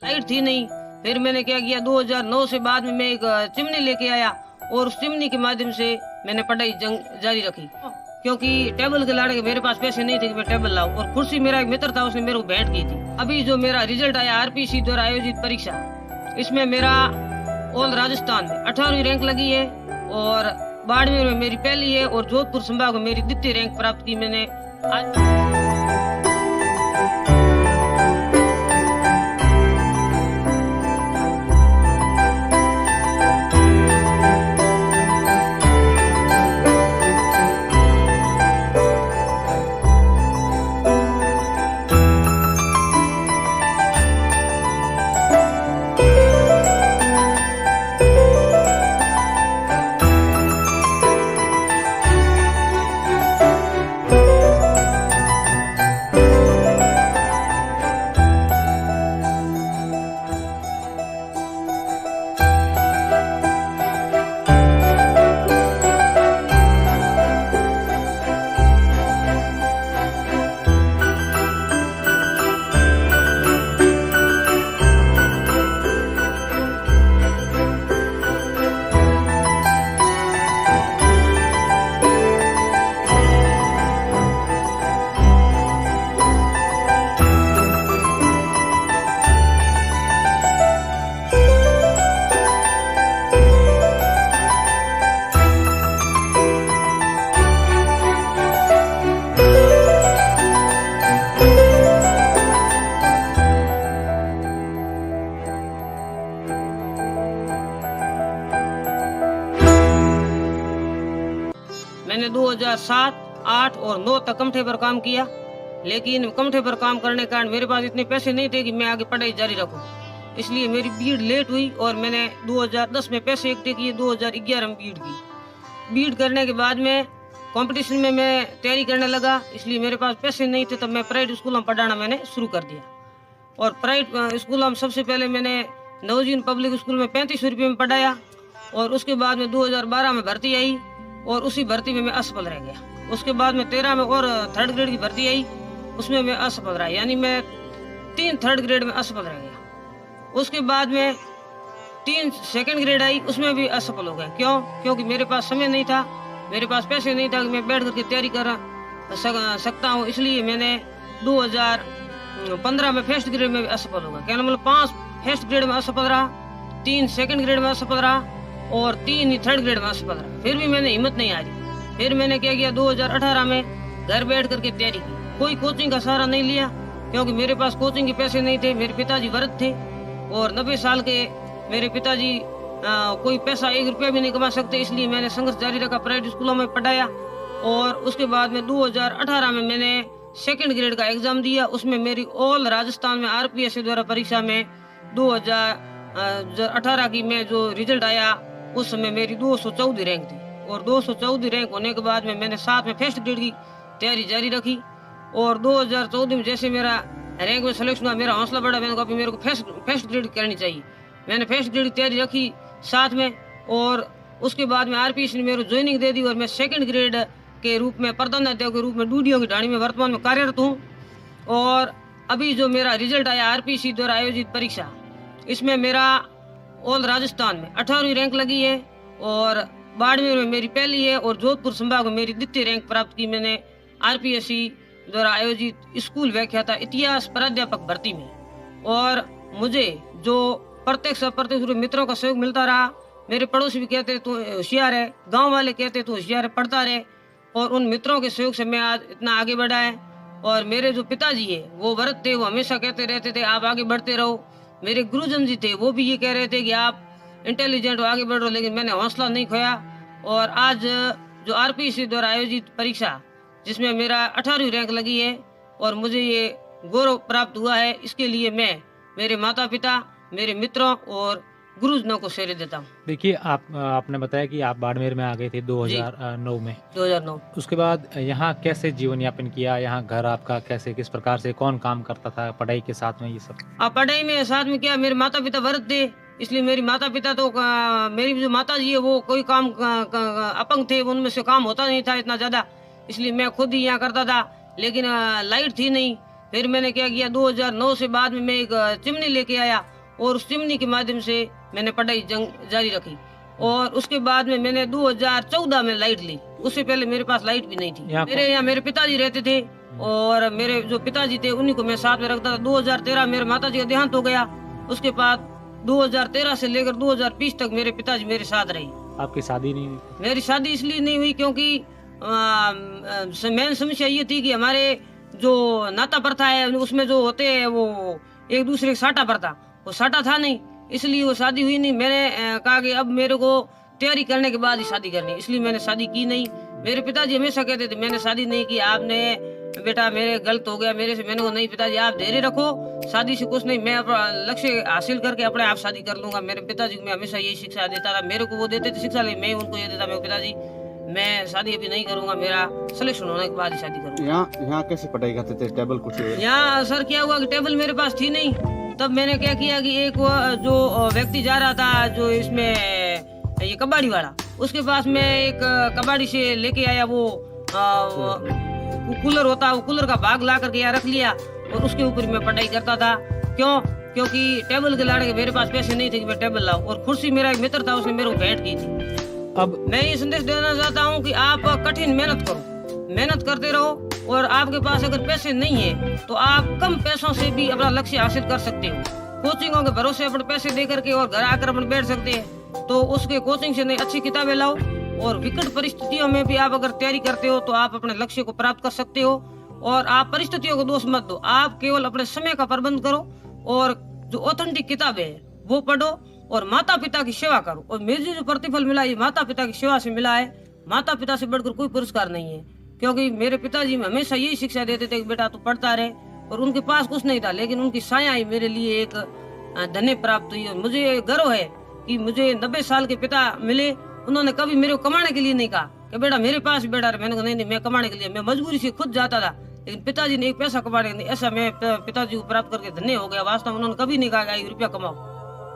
Light थी नहीं। फिर मैंने क्या किया, 2009 से बाद में मैं एक चिमनी लेके आया और उस चिमनी के माध्यम से मैंने पढ़ाई जारी रखी, क्योंकि टेबल के लाड़े के मेरे पास पैसे नहीं थे कि मैं टेबल लाऊं। और कुर्सी मेरा एक मित्र था, उसने मेरे को भेंट की थी। अभी जो मेरा रिजल्ट आया आरपीसी द्वारा आयोजित परीक्षा, इसमें मेरा ऑल राजस्थान में 18वीं रैंक लगी है और बाड़मेर में मेरी पहली है और जोधपुर संभाग में मेरी द्वितीय रैंक प्राप्त की मैंने आज। मैंने 2007, 8 और 9 तक कमठे पर काम किया, लेकिन कमठे पर काम करने के कारण मेरे पास इतने पैसे नहीं थे कि मैं आगे पढ़ाई जारी रखूं। इसलिए मेरी बीएड लेट हुई और मैंने 2010 में पैसे इकट्ठे किए, 2011 में बीएड की। बीएड करने के बाद में कंपटीशन में मैं तैयारी करने लगा, इसलिए मेरे पास पैसे नहीं थे। तब मैं प्राइवेट स्कूल में पढ़ाना मैंने शुरू कर दिया। और प्राइवेट स्कूल में सबसे पहले मैंने नवजीवन पब्लिक स्कूल में 3500 रुपये में पढ़ाया और उसके बाद में 2012 में भर्ती आई और उसी भर्ती में मैं असफल रह गया। उसके बाद में 13 में और 3rd ग्रेड की भर्ती आई, उसमें मैं असफल रहा, यानी मैं 3 3rd ग्रेड में असफल रह गया। उसके बाद में 3 2nd ग्रेड आई, उसमें भी असफल हो गया। क्यों? क्योंकि मेरे पास समय नहीं था, मेरे पास पैसे नहीं था कि मैं बैठ करके तैयारी कर सकता हूँ। इसलिए मैंने 2015 में 1st ग्रेड में भी असफल हो गया। कहना मतलब 5 1st ग्रेड में असफल रहा, 3 2nd ग्रेड में असफल रहा और 3 3rd ग्रेड में असफल रहा। फिर भी मैंने हिम्मत नहीं हारी। फिर मैंने क्या किया, 2018 में घर बैठ करके तैयारी की। कोई कोचिंग का सहारा नहीं लिया, क्योंकि मेरे पास कोचिंग के पैसे नहीं थे। मेरे पिताजी वृद्ध थे और 90 साल के मेरे पिताजी कोई पैसा 1 रुपया भी नहीं कमा सकते। इसलिए मैंने संघर्ष जारी रखा, प्राइवेट स्कूलों में पढ़ाया। और उसके बाद में 2018 में मैंने 2nd ग्रेड का एग्जाम दिया। उसमें मेरी ऑल राजस्थान में आरपीएससी द्वारा परीक्षा में 2018 की में जो रिजल्ट आया, उस समय मेरी 214 रैंक थी। और 214 रैंक होने के बाद में मैंने साथ में 1st ग्रेड की तैयारी जारी रखी। और 2014 में जैसे मेरा रैंक में सिलेक्शन हुआ, मेरा हौसला बढ़ा। मैंने कहा मेरे को फर्स्ट ग्रेड करनी चाहिए। मैंने 1st ग्रेड की तैयारी रखी साथ में। और उसके बाद में आरपीएससी ने मेरे को ज्वाइनिंग दे दी और मैं 2nd ग्रेड के रूप में प्रधानाध्यापक के रूप में डूडियों की ढाणी में वर्तमान में कार्यरत हूँ। और अभी जो मेरा रिजल्ट आया आरपीएससी द्वारा आयोजित परीक्षा, इसमें मेरा ऑल राजस्थान में 18वीं रैंक लगी है और बाड़मेर में मेरी पहली है और जोधपुर संभाग में मेरी द्वितीय रैंक प्राप्त की मैंने आरपीएससी द्वारा आयोजित स्कूल व्याख्याता इतिहास प्राध्यापक भर्ती में। और मुझे जो प्रत्यक्ष अप्रत्यक्ष रूप मित्रों का सहयोग मिलता रहा। मेरे पड़ोसी भी कहते तू होशियार है, गांव वाले कहते तू होशियार है, पढ़ता रहे। और उन मित्रों के सहयोग से मैं आज इतना आगे बढ़ा है। और मेरे जो पिताजी है वो वृद्ध थे, वो हमेशा कहते रहते थे आप आगे बढ़ते रहो। मेरे गुरुजन जी थे, वो भी ये कह रहे थे कि आप इंटेलिजेंट हो, आगे बढ़ो। लेकिन मैंने हौसला नहीं खोया। और आज जो आरपीएससी द्वारा आयोजित परीक्षा, जिसमें मेरा 18वीं रैंक लगी है और मुझे ये गौरव प्राप्त हुआ है, इसके लिए मैं मेरे माता पिता, मेरे मित्रों और गुरुजनों को श्रेय देता हूँ। देखिए, आपने बताया कि आप बाड़मेर में आ गए थे 2009 में। 2009। उसके बाद यहाँ कैसे जीवन यापन किया? यहाँ घर आपका कैसे, किस प्रकार से, कौन काम करता था पढ़ाई के साथ में, ये सब? पढ़ाई में साथ में क्या, मेरे माता पिता वृद्ध थे, इसलिए मेरी माता पिता तो मेरी जो माता जी है वो कोई काम अपंग थे, उनमें से काम होता नहीं था इतना ज्यादा। इसलिए मैं खुद ही यहाँ करता था। लेकिन लाइट थी नहीं, फिर मैंने क्या किया, 2009 से बाद में मैं एक चिमनी लेके आया और उस चिमनी के माध्यम से मैंने पढ़ाई जारी रखी। और उसके बाद में मैंने 2014 में लाइट ली। उससे पहले मेरे पास लाइट भी नहीं थी। मेरे यहाँ मेरे पिताजी रहते थे और मेरे जो पिताजी थे उन्हीं को मैं साथ में रखता था। 2013 मेरे माताजी का देहांत हो गया। उसके बाद 2013 से लेकर 2020 तक मेरे पिताजी मेरे साथ रहे। आपकी शादी नहीं हुई? मेरी शादी इसलिए नहीं हुई क्योंकि मेन समस्या ये थी कि हमारे जो नाता प्रथा है उसमें जो होते हैं वो एक दूसरे के साटा प्रथा, वो साटा था नहीं, इसलिए वो शादी हुई नहीं। मैंने कहा कि अब मेरे को तैयारी करने के बाद ही शादी करनी, इसलिए मैंने शादी की नहीं। मेरे पिताजी हमेशा कहते थे मैंने शादी नहीं की, आपने बेटा मेरे गलत हो गया मेरे से। मैंने कहा नहीं पिताजी आप धैर्य रखो, शादी से कुछ नहीं, मैं अपना लक्ष्य हासिल करके अपने आप शादी कर लूंगा। मेरे पिताजी को मैं हमेशा यही शिक्षा देता था। मेरे को वो देते थे शिक्षा, लेकिन मैं उनको ये देता, मैं पिताजी मैं शादी अभी नहीं करूंगा, मेरा सिलेक्शन होने के बाद ही शादी करूंगा। यहाँ कैसे पढ़ाई करते थे? टेबल कुछ यहाँ सर क्या हुआ कि टेबल मेरे पास थी नहीं। तब मैंने क्या किया कि एक जो व्यक्ति जा रहा था जो इसमें ये कबाड़ी वाला, उसके पास मैं एक कबाड़ी से लेके आया वो कूलर होता है, वो कूलर का भाग ला करके यहाँ रख लिया और उसके ऊपर मैं पढ़ाई करता था। क्यों? क्योंकि टेबल के लाने के मेरे पास पैसे नहीं थे कि मैं टेबल लाऊं। और कुर्सी मेरा एक मित्र था, उसने मेरे को भेंट की थी। अब मैं ये संदेश देना चाहता हूँ कि आप कठिन मेहनत करो, मेहनत करते रहो। और आपके पास अगर पैसे नहीं है तो आप कम पैसों से भी अपना लक्ष्य हासिल कर सकते हो। कोचिंगों के भरोसे अपने पैसे दे करके और घर आकर अपन बैठ सकते हैं, तो उसके कोचिंग से नहीं अच्छी किताबें लाओ। और विकट परिस्थितियों में भी आप अगर तैयारी करते हो तो आप अपने लक्ष्य को प्राप्त कर सकते हो। और आप परिस्थितियों को दोष मत दो, आप केवल अपने समय का प्रबंध करो और जो ऑथेंटिक किताबें है वो पढ़ो और माता पिता की सेवा करो। और मुझे जो प्रतिफल मिला ये माता पिता की सेवा से मिला है। माता पिता से बढ़कर कोई पुरस्कार नहीं है, क्योंकि मेरे पिताजी में हमेशा यही शिक्षा देते थे कि बेटा तू पढ़ता रहे। और उनके पास कुछ नहीं था, लेकिन उनकी साया ही मेरे लिए एक धन्य प्राप्त हुई। और मुझे गर्व है कि मुझे 90 साल के पिता मिले। उन्होंने कभी मेरे को कमाने के लिए नहीं कहा कि बेटा मेरे पास बेटा रहे। मैंने कहा नहीं मैं कमाने के लिए, मैं मजबूरी से खुद जाता था, लेकिन पिताजी ने एक पैसा कमाने के लिए, ऐसा मैं पिताजी को प्राप्त करके धन्य हो गया। वास्तव में उन्होंने कभी नहीं कहा कि 1 रुपया कमाओ।